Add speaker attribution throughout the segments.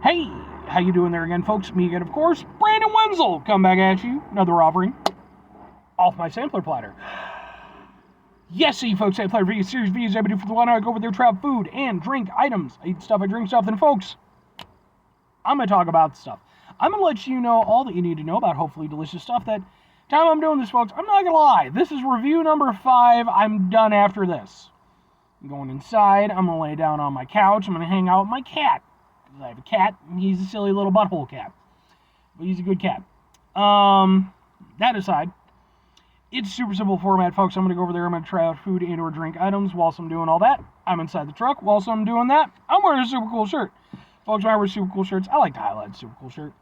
Speaker 1: Hey, how you doing there again, folks? Me again, of course, Brandon Wenzel, come back at you. Another offering off my sampler platter. Yes, see, folks, I play video series videos I do for the one I go over there, trap food and drink items. I eat stuff, I drink stuff, and folks, I'm going to talk about stuff. I'm going to let you know all that you need to know about hopefully delicious stuff. That time I'm doing this, folks, I'm not going to lie. This is review number 5. I'm done after this. I'm going inside. I'm going to lay down on my couch. I'm going to hang out with my cat. I have a cat, and he's a silly little butthole cat. But he's a good cat. That aside, it's super simple format, folks. I'm going to go over there. I'm going to try out food and or drink items. Whilst I'm doing all that, I'm inside the truck. Whilst I'm doing that, I'm wearing a super cool shirt. Folks, when I wear super cool shirts, I like to highlight super cool shirt.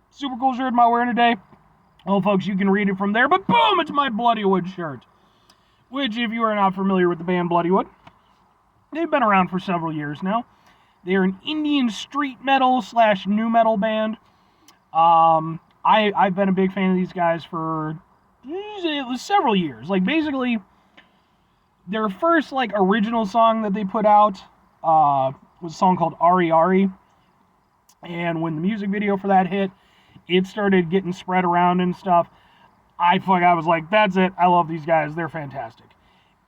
Speaker 1: Super cool shirt am I wearing today? Oh, folks, you can read it from there. But boom, it's my Bloodywood shirt. Which, if you are not familiar with the band Bloodywood, they've been around for several years now. They're an Indian street metal / nu metal band. I've been a big fan of these guys for several years. Like, basically, their first, original song that they put out was a song called Ari Ari. And when the music video for that hit, it started getting spread around and stuff. I was like, that's it. I love these guys. They're fantastic.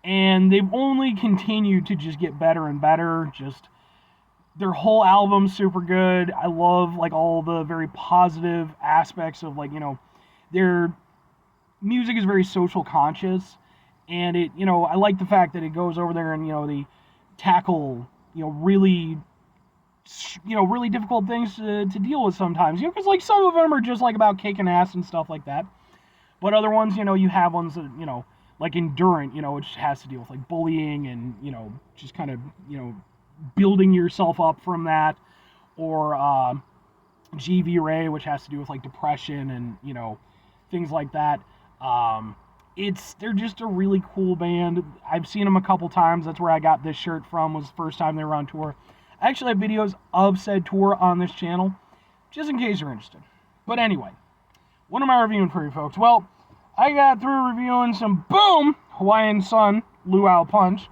Speaker 1: And they've only continued to just get better and better. Just their whole album's super good. I love, all the very positive aspects of, their music is very social conscious. And it, I like the fact that it goes over there and, they tackle, really difficult things to deal with sometimes. Because, some of them are just, about kicking ass and stuff like that. But other ones, you have ones that, like Endurant, which has to deal with, bullying and, just kind of, building yourself up from that, or GV Ray, which has to do with depression and things like that. They're just a really cool band. I've seen them a couple times. That's where I got this shirt from. Was the first time they were on tour. I actually have videos of said tour on this channel, just in case you're interested. But anyway, what am I reviewing for you folks? Well, I got through reviewing some Hawaiian Sun Luau Punch,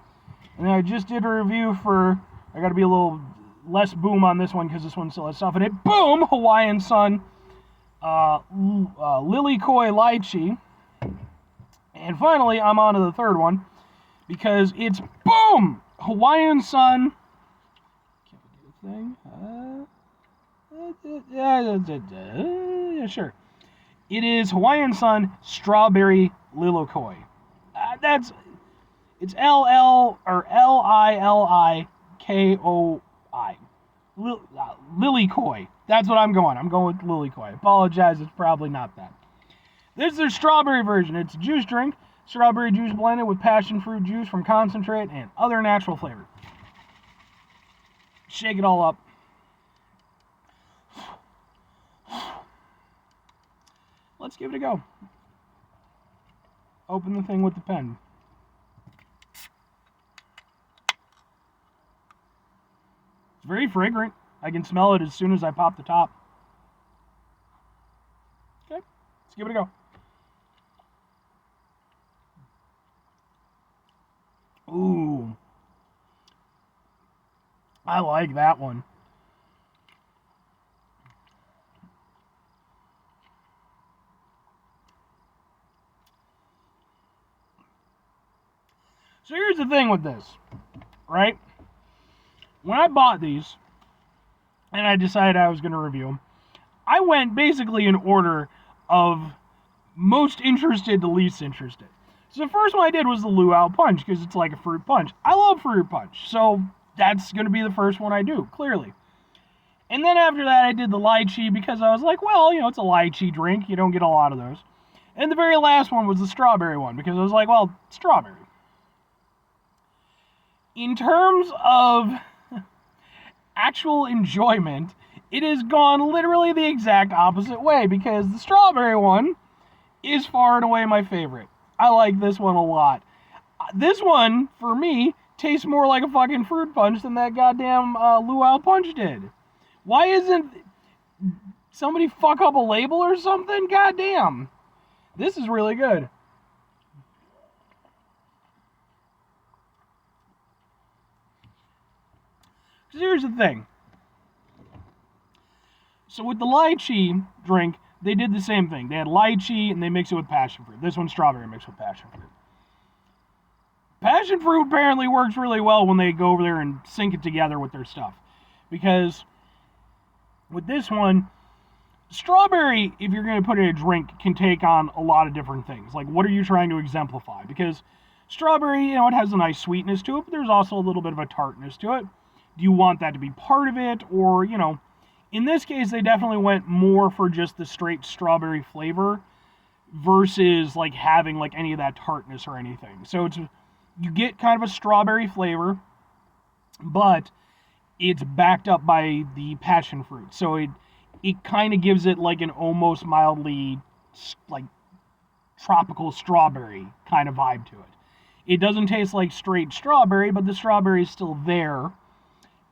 Speaker 1: and then I just did a review for. I gotta be a little less boom on this one because this one still has stuff in it. Boom! Hawaiian Sun Lilikoi Lychee. And finally, I'm on to the third one because it's boom! Hawaiian Sun. Can't do the thing. Yeah, sure. It is Hawaiian Sun Strawberry Lilikoi. It's Lilikoi. Lilikoi. That's what I'm going. I'm going with Lilikoi. Apologize, it's probably not that. This is their strawberry version. It's a juice drink. Strawberry juice blended with passion fruit juice from concentrate and other natural flavors. Shake it all up. Let's give it a go. Open the thing with the pen. It's very fragrant. I can smell it as soon as I pop the top. Okay, let's give it a go. Ooh. I like that one. So here's the thing with this, right? When I bought these, and I decided I was going to review them, I went basically in order of most interested to least interested. So the first one I did was the Luau Punch, because it's like a fruit punch. I love fruit punch, so that's going to be the first one I do, clearly. And then after that, I did the lychee, because I was like, well, it's a lychee drink. You don't get a lot of those. And the very last one was the strawberry one, because I was like, well, strawberry. In terms of actual enjoyment, it has gone literally the exact opposite way, because the strawberry one is far and away my favorite. I like this one a lot. This one, for me, tastes more like a fucking fruit punch than that goddamn Luau Punch did. Why isn't somebody fuck up a label or something? Goddamn. This is really good. Because here's the thing. So with the lychee drink, they did the same thing. They had lychee and they mix it with passion fruit. This one's strawberry mixed with passion fruit. Passion fruit apparently works really well when they go over there and sync it together with their stuff. Because with this one, strawberry, if you're going to put in a drink, can take on a lot of different things. Like, what are you trying to exemplify? Because strawberry, it has a nice sweetness to it, but there's also a little bit of a tartness to it. Do you want that to be part of it? Or, in this case, they definitely went more for just the straight strawberry flavor versus, like, having, like, any of that tartness or anything. So you get kind of a strawberry flavor, but it's backed up by the passion fruit. So it kind of gives it like an almost mildly like tropical strawberry kind of vibe to it. It doesn't taste like straight strawberry, but the strawberry is still there.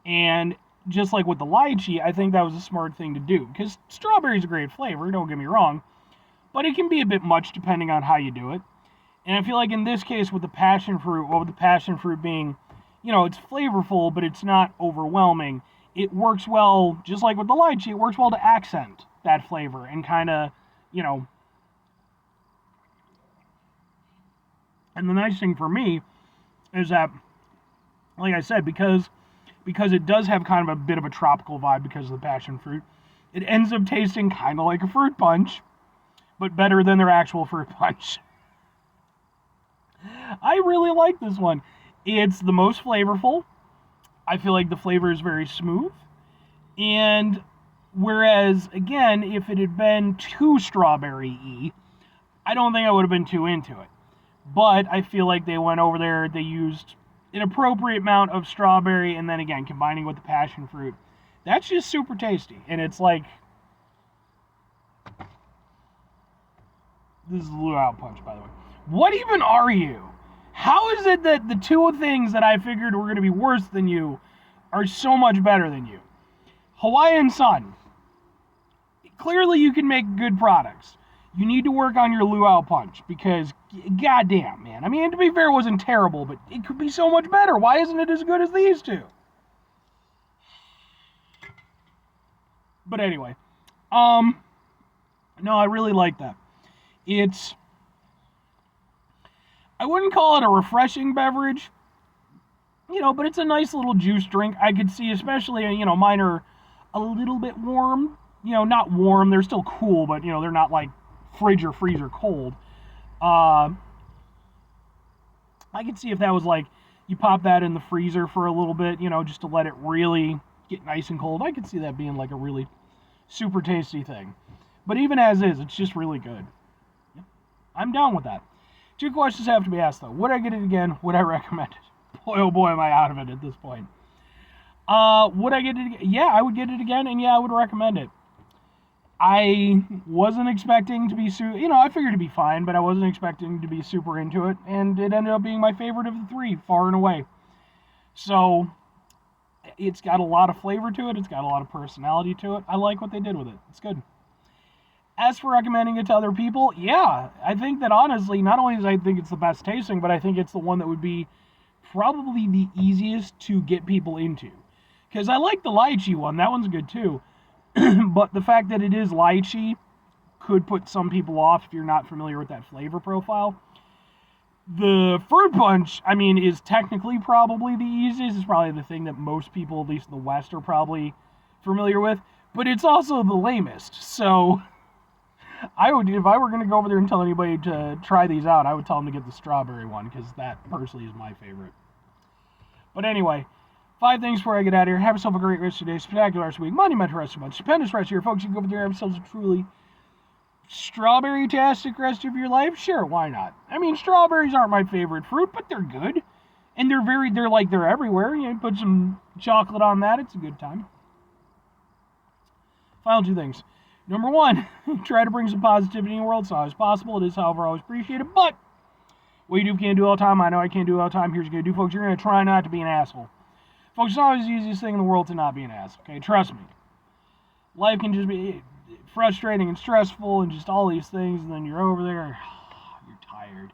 Speaker 1: And just like with the lychee, I think that was a smart thing to do, because strawberry is a great flavor, don't get me wrong, but it can be a bit much depending on how you do it. And I feel like in this case with the passion fruit, with the passion fruit being, it's flavorful, but it's not overwhelming, it works well, just like with the lychee, it works well to accent that flavor and kind of, And the nice thing for me is that, like I said, because it does have kind of a bit of a tropical vibe because of the passion fruit, it ends up tasting kind of like a fruit punch, but better than their actual fruit punch. I really like this one. It's the most flavorful. I feel like the flavor is very smooth. And whereas, again, if it had been too strawberry-y, I don't think I would have been too into it. But I feel like they went over there, they used an appropriate amount of strawberry, and then again, combining with the passion fruit. That's just super tasty. And it's like, this is a luau punch, by the way. What even are you? How is it that the two things that I figured were going to be worse than you are so much better than you? Hawaiian Sun. Clearly you can make good products. You need to work on your luau punch, because goddamn, man. I mean, to be fair, it wasn't terrible, but it could be so much better. Why isn't it as good as these two? But anyway, no, I really like that. I wouldn't call it a refreshing beverage, but it's a nice little juice drink. I could see, especially, mine are a little bit warm, not warm, they're still cool, but, they're not like fridge or freezer cold. I could see if that was like, you pop that in the freezer for a little bit, just to let it really get nice and cold. I could see that being like a really super tasty thing. But even as is, it's just really good. I'm down with that. 2 questions have to be asked, though. Would I get it again? Would I recommend it? Boy, oh boy, am I out of it at this point. Would I get it again? Yeah, I would get it again, and yeah, I would recommend it. I wasn't expecting to be I figured it'd be fine, but I wasn't expecting to be super into it, and it ended up being my favorite of the 3, far and away. So, it's got a lot of flavor to it, it's got a lot of personality to it. I like what they did with it. It's good. As for recommending it to other people, yeah, I think that honestly, not only do I think it's the best tasting, but I think it's the one that would be probably the easiest to get people into. Because I like the lychee one, that one's good too. But the fact that it is lychee could put some people off if you're not familiar with that flavor profile. The fruit punch, is technically probably the easiest. It's probably the thing that most people, at least in the West, are probably familiar with. But it's also the lamest, so if I were going to go over there and tell anybody to try these out, I would tell them to get the strawberry one, because that personally is my favorite. But anyway, 5 things before I get out of here. Have yourself a great rest of your day, spectacular rest of the week, monumental rest of the month, stupendous rest of your folks. You can go over there and have yourselves a truly strawberry-tastic rest of your life. Sure, why not? Strawberries aren't my favorite fruit, but they're good. And they're everywhere. Put some chocolate on that, it's a good time. Final 2 things. Number 1, try to bring some positivity in the world. It's not always possible. It is, however, always appreciated. But what you do can't do all the time. I know I can't do it all the time. Here's what you're going to do, folks. You're going to try not to be an asshole. Folks, it's not always the easiest thing in the world to not be an asshole. Okay, trust me. Life can just be frustrating and stressful and just all these things. And then you're over there. You're tired.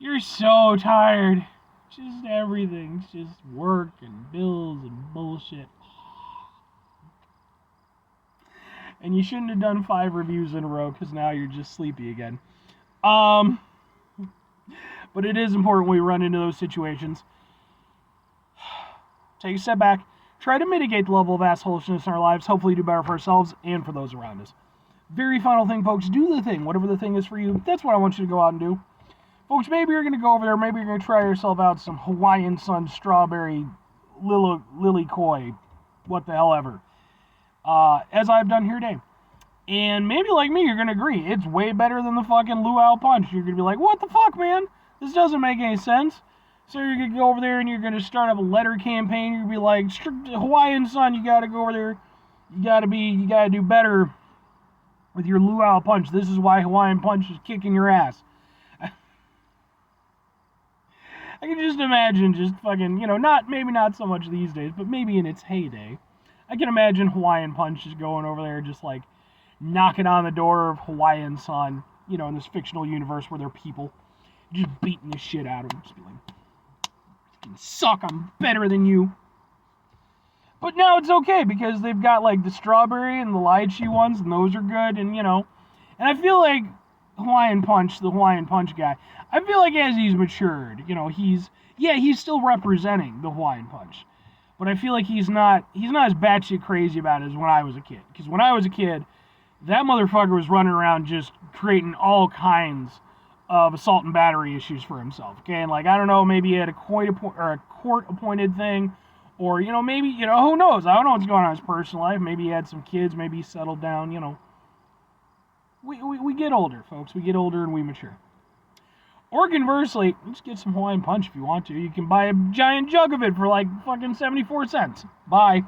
Speaker 1: You're so tired. Just everything. It's just work and bills and bullshit. And you shouldn't have done 5 reviews in a row because now you're just sleepy again. But it is important when we run into those situations. Take a step back. Try to mitigate the level of assholishness in our lives. Hopefully do better for ourselves and for those around us. Very final thing, folks. Do the thing. Whatever the thing is for you, that's what I want you to go out and do. Folks, maybe you're going to go over there. Maybe you're going to try yourself out some Hawaiian Sun Strawberry Lilikoi. What the hell ever. As I've done here today. And maybe like me, you're going to agree. It's way better than the fucking luau punch. You're going to be like, what the fuck, man? This doesn't make any sense. So you're going to go over there and you're going to start up a letter campaign. You're going to be like, Hawaiian Sun, you got to go over there. You got to do better with your luau punch. This is why Hawaiian punch is kicking your ass. I can just imagine just fucking, maybe not so much these days, but maybe in its heyday. I can imagine Hawaiian punch just going over there just like knocking on the door of Hawaiian Sun, in this fictional universe where they're people. Just beating the shit out of them. Just be like, fucking suck, I'm better than you. But now it's okay because they've got like the strawberry and the lychee ones, and those are good, and and I feel like the Hawaiian Punch guy, I feel like as he's matured, he's still representing the Hawaiian Punch. But I feel like he's not as batshit crazy about it as when I was a kid. Because when I was a kid, that motherfucker was running around just creating all kinds of assault and battery issues for himself. Okay, and like, I don't know, maybe he had a court-appointed thing, or, maybe, who knows? I don't know what's going on in his personal life. Maybe he had some kids, maybe he settled down, We get older, folks. We get older and we mature. Or conversely, just get some Hawaiian Punch if you want to. You can buy a giant jug of it for like fucking 74 cents. Bye.